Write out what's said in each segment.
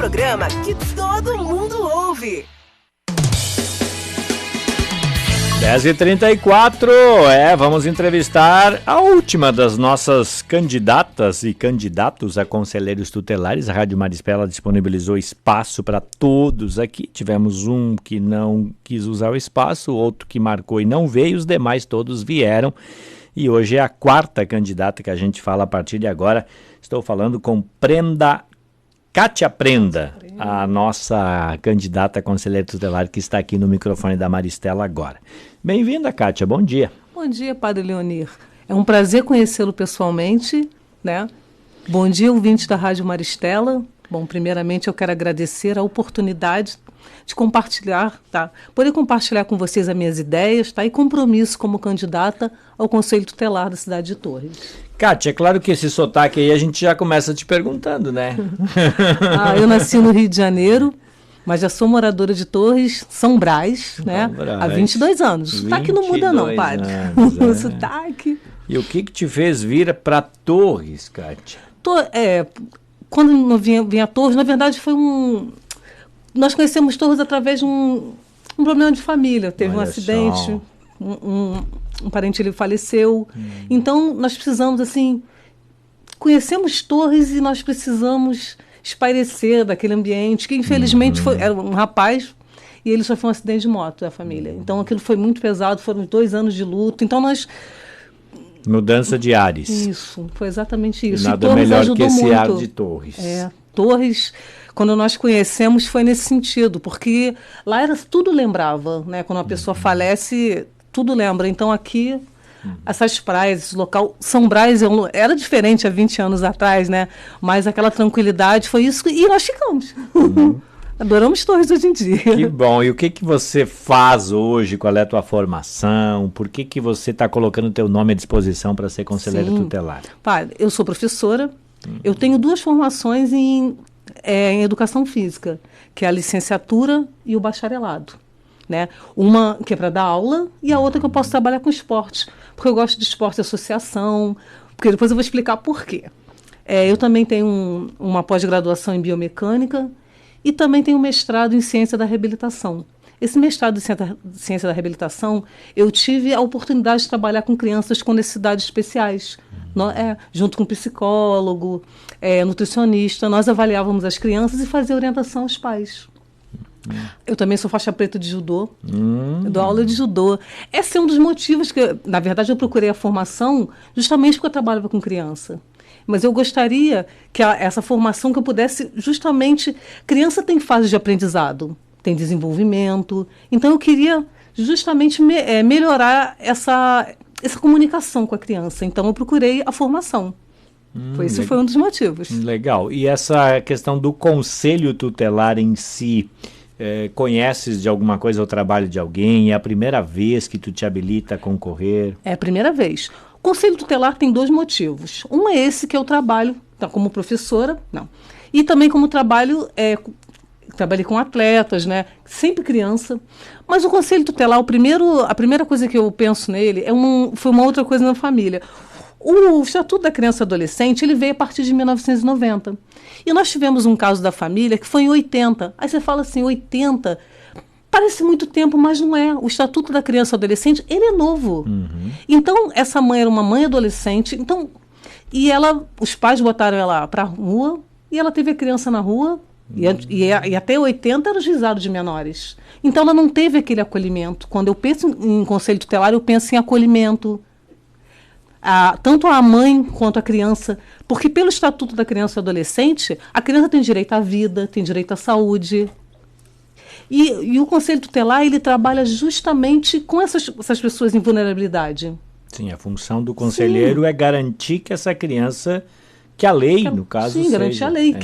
programa que todo mundo ouve. 10h34, vamos entrevistar a última das nossas candidatas e candidatos a conselheiros tutelares. A Rádio Marispela disponibilizou espaço para todos aqui. Tivemos um que não quis usar o espaço, outro que marcou e não veio, os demais todos vieram. E hoje é a quarta candidata que a gente fala a partir de agora. Estou falando com Kátia Prenda, a nossa candidata a conselheira tutelar que está aqui no microfone da Maristela agora. Bem-vinda, Kátia, bom dia. Bom dia, Padre Leonir. É um prazer conhecê-lo pessoalmente, né? Bom dia, ouvintes da Rádio Maristela. Bom, primeiramente eu quero agradecer a oportunidade de compartilhar, tá? Poder compartilhar com vocês as minhas ideias, tá? E compromisso como candidata ao Conselho Tutelar da cidade de Torres. Kátia, é claro que esse sotaque aí a gente já começa te perguntando, né? Eu nasci no Rio de Janeiro, mas já sou moradora de Torres, São Brás, né? Há 22 anos. O sotaque não muda não, padre. O sotaque. E o que te fez vir para Torres, Kátia? Quando eu vim a Torres, na verdade foi nós conhecemos Torres através de um problema de família. Teve um acidente, um parente ele faleceu. Então, nós precisamos, assim, conhecemos Torres e nós precisamos espairecer daquele ambiente, que infelizmente era um rapaz e ele sofreu um acidente de moto da família. Então, aquilo foi muito pesado, foram 2 anos de luto. Então, nós... Mudança de ares. Isso, foi exatamente isso. E nada melhor que esse ar de Torres. Torres, quando nós conhecemos, foi nesse sentido, porque lá tudo lembrava, né? Quando uma pessoa falece, tudo lembra. Então aqui, essas praias, esse local, São Brás era diferente há 20 anos atrás, né? Mas aquela tranquilidade foi isso, e nós ficamos. Adoramos Torres hoje em dia. Que bom. E o que você faz hoje? Qual é a tua formação? Por que você está colocando o teu nome à disposição para ser conselheira tutelar? Padre, eu sou professora. Eu tenho 2 formações em educação física, que é a licenciatura e o bacharelado. Né? Uma que é para dar aula e a outra que eu posso trabalhar com esporte, porque eu gosto de esporte de associação, porque depois eu vou explicar por quê. Eu também tenho uma pós-graduação em biomecânica e também tenho um mestrado em ciência da reabilitação. Esse mestrado em ciência da reabilitação, eu tive a oportunidade de trabalhar com crianças com necessidades especiais. Junto com psicólogo, nutricionista, nós avaliávamos as crianças e fazia orientação aos pais. Eu também sou faixa preta de judô, eu dou aula de judô. Esse é um dos motivos que, na verdade, eu procurei a formação justamente porque eu trabalhava com criança. Mas eu gostaria que essa formação que eu pudesse justamente... Criança tem fase de aprendizado, tem desenvolvimento. Então eu queria justamente melhorar essa comunicação com a criança. Então eu procurei a formação. Esse foi um dos motivos. Legal. E essa questão do conselho tutelar em si, conheces de alguma coisa o trabalho de alguém? É a primeira vez que tu te habilita a concorrer? É a primeira vez. O Conselho Tutelar tem 2 motivos. Um é esse que eu trabalho como professora, e também como trabalhei com atletas, né? Sempre criança. Mas o Conselho Tutelar, a primeira coisa que eu penso nele foi uma outra coisa na família. O Estatuto da Criança e Adolescente, ele veio a partir de 1990. E nós tivemos um caso da família que foi em 80. Aí você fala assim, 80... Parece muito tempo, mas não é. O Estatuto da Criança e Adolescente, ele é novo. Então, essa mãe era uma mãe adolescente. Então, os pais botaram ela para a rua e ela teve a criança na rua. E até 80 era juizado de menores. Então, ela não teve aquele acolhimento. Quando eu penso em conselho tutelar, eu penso em acolhimento. Tanto a mãe quanto a criança. Porque pelo Estatuto da Criança e Adolescente, a criança tem direito à vida, tem direito à saúde. E o Conselho Tutelar, ele trabalha justamente com essas pessoas em vulnerabilidade. Sim, a função do conselheiro é garantir que essa criança, que a lei, no caso, sim, garantir a lei.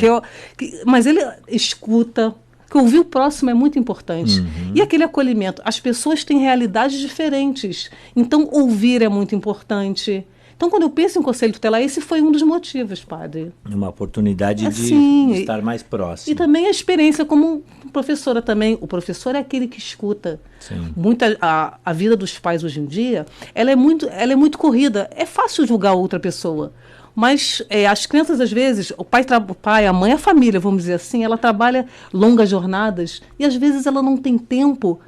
Mas ele escuta, que ouvir o próximo é muito importante. E aquele acolhimento, as pessoas têm realidades diferentes, então ouvir é muito importante. Então, quando eu penso em conselho tutelar, esse foi um dos motivos, padre. Uma oportunidade Assim, de estar mais próximo. E também a experiência como professora também. O professor é aquele que escuta. Sim. A vida dos pais hoje em dia, ela é muito corrida. É fácil julgar outra pessoa. Mas as crianças, às vezes, o pai, a mãe, a família, vamos dizer assim, ela trabalha longas jornadas e, às vezes, ela não tem tempo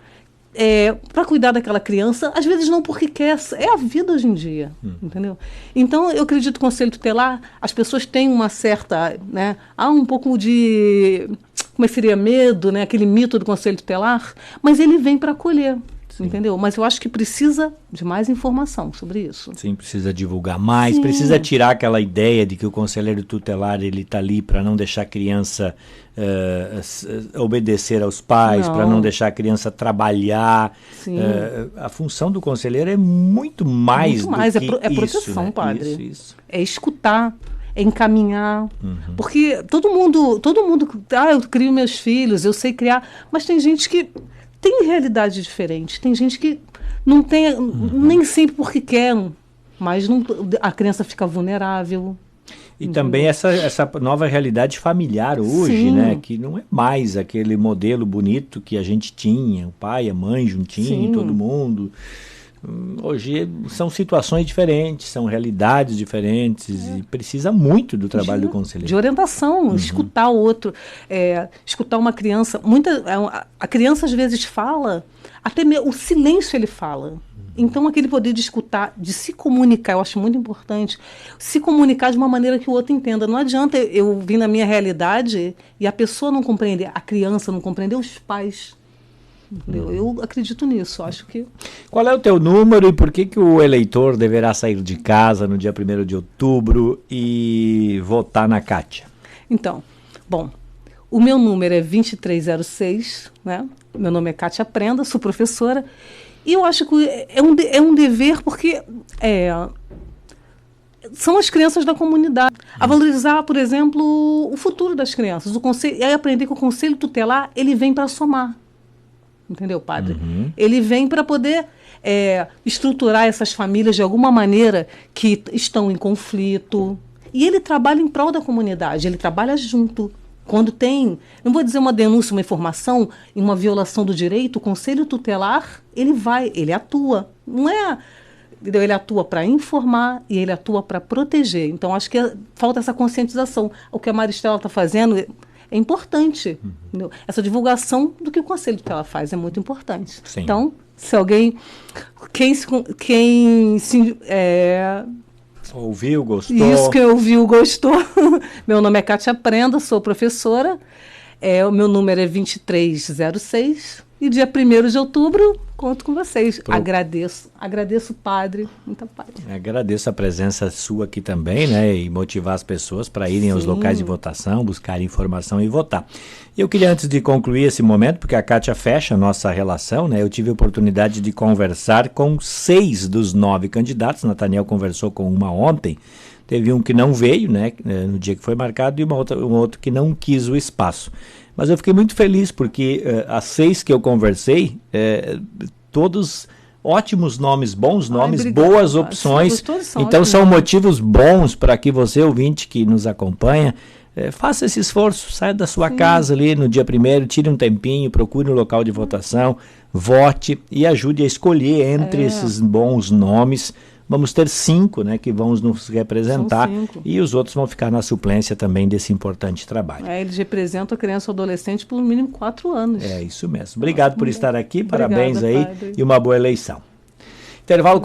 para cuidar daquela criança, às vezes não porque quer, é a vida hoje em dia, entendeu? Então, eu acredito que o conselho tutelar, as pessoas têm uma certa, né, há um pouco de, como é que seria, medo, né, aquele mito do conselho tutelar, mas ele vem para acolher. Sim. Entendeu? Mas eu acho que precisa de mais informação sobre isso. Sim, precisa divulgar mais, Sim. Precisa tirar aquela ideia de que o conselheiro tutelar ele está ali para não deixar a criança obedecer aos pais, para não deixar a criança trabalhar. A função do conselheiro é muito mais muito mais. do que é proteção, isso, né? padre. Isso. É escutar, é encaminhar. Porque todo mundo, eu crio meus filhos, eu sei criar, mas tem gente que tem realidade diferente. Tem gente que não tem, nem sempre porque quer, mas a criança fica vulnerável. E também essa nova realidade familiar hoje, Sim. né? Que não é mais aquele modelo bonito que a gente tinha, o pai, a mãe juntinho, Sim. todo mundo. Hoje são situações diferentes, são realidades diferentes e precisa muito do trabalho do conselheiro. De orientação, escutar o outro, escutar uma criança. A criança às vezes fala, até o silêncio ele fala. Então aquele poder de escutar, de se comunicar, eu acho muito importante, se comunicar de uma maneira que o outro entenda. Não adianta eu vir na minha realidade e a pessoa não compreender, a criança não compreender, os pais. Eu acredito nisso, acho que... Qual é o teu número e por que o eleitor deverá sair de casa no dia 1º de outubro e votar na Kátia? Então, bom, o meu número é 2306, né? Meu nome é Kátia Prenda, sou professora, e eu acho que é um dever porque são as crianças da comunidade. A valorizar, por exemplo, o futuro das crianças. E aí aprender que o conselho tutelar, ele vem para somar. Entendeu, padre? Ele vem para poder estruturar essas famílias de alguma maneira que estão em conflito. E ele trabalha em prol da comunidade, ele trabalha junto. Quando tem, não vou dizer uma denúncia, uma informação, uma violação do direito, o conselho tutelar, ele atua. Não é... Ele atua para informar e ele atua para proteger. Então, acho que falta essa conscientização. O que a Maristela está fazendo... é importante. Essa divulgação do que o conselho tutelar faz é muito importante. Sim. Então, se alguém... Quem ouviu, gostou? Isso, quem ouviu, gostou. Meu nome é Kátia Prenda, sou professora. O meu número é 2306. E dia 1º de outubro, conto com vocês. Agradeço, padre. Muita paz. Agradeço a presença sua aqui também, né? E motivar as pessoas para irem aos locais de votação, buscar informação e votar. Eu queria, antes de concluir esse momento, porque a Kátia fecha a nossa relação, né? Eu tive a oportunidade de conversar com 6 dos 9 candidatos. Nathaniel conversou com uma ontem. Teve um que não veio, né? No dia que foi marcado, e um outro que não quis o espaço. Mas eu fiquei muito feliz porque as 6 que eu conversei, todos ótimos nomes, bons nomes, obrigada, boas opções. Então são motivos bons para que você, ouvinte que nos acompanha, faça esse esforço, saia da sua casa ali no dia 1º, tire um tempinho, procure um local de votação, vote e ajude a escolher entre esses bons nomes. Vamos ter 5, né, que vão nos representar e os outros vão ficar na suplência também desse importante trabalho. Eles representam a criança ou adolescente por no mínimo 4 anos. É isso mesmo. Obrigado por estar aqui, Obrigada, parabéns aí padre. E uma boa eleição. Intervalo